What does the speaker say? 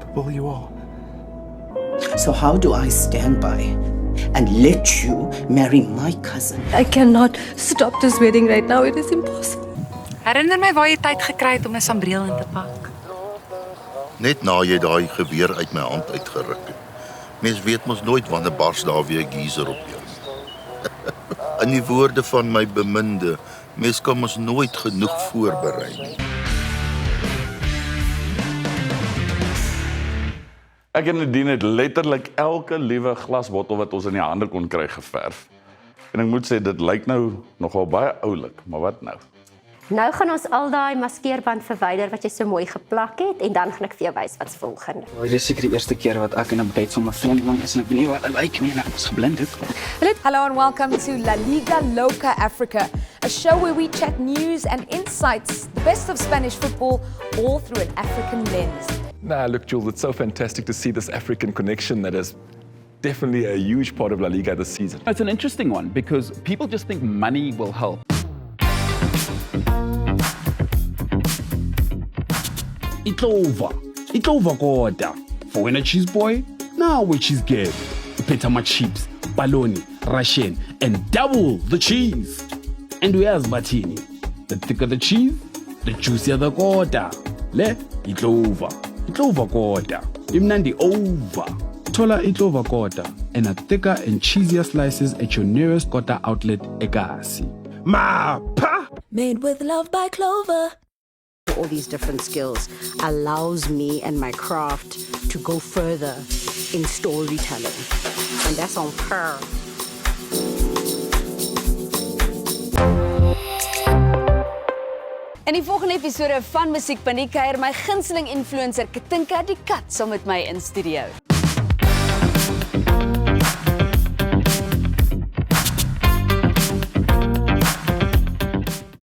capable you are. So how do I stand by and let you marry my cousin? I cannot stop this wedding right now. It is impossible. Herinner my waar jy tyd gekry het om 'n sambreel in te pak. Net na jy daai geweer uit my hand uitgeruk het. Mens weet mos nooit wanneer bars daar weer 'n geyser op jou. In die woorde van my beminde, mens kan mos nooit genoeg voorberei nie. Ek en Nadine het letterlik elke liewe glasbottel wat ons in die hande kon kry geverf. En ek moet sê, dit lyk nou nogal baie oulik, maar wat nou? Nou gaan ons al daai maskeerband verwyder wat jy so mooi geplak het en dan gaan ek vir jou wys wat's volgende. Dit is seker die eerste keer wat ek in 'n bed van my vriend lang is en ek weet nie wat hy lyk nie en ek was geblind ook. Hello and welcome to La Liga Loca Africa, a show where we chat news and insights, the best of Spanish football, all through an African lens. Nah, look, Jules, it's so fantastic to see this African connection that is definitely a huge part of La Liga this season. It's an interesting one because people just think money will help. Itlova koda. For when a cheese boy, now we cheese girl. Petama chips, baloney, Russian, and double the cheese. And we have Batini. The thicker the cheese, the juicier the koda. Le, Itlova koda. Imnandi over. Tola Itlova koda. And a thicker and cheesier slices at your nearest koda outlet, Egasi. Ma pa! Made with love by Clover. All these different skills allows me and my craft to go further in storytelling. And that's on her. In die volgende episode van Musiek Paniek kuier my gunsteling influencer Katinka die Kat saam met my in studio.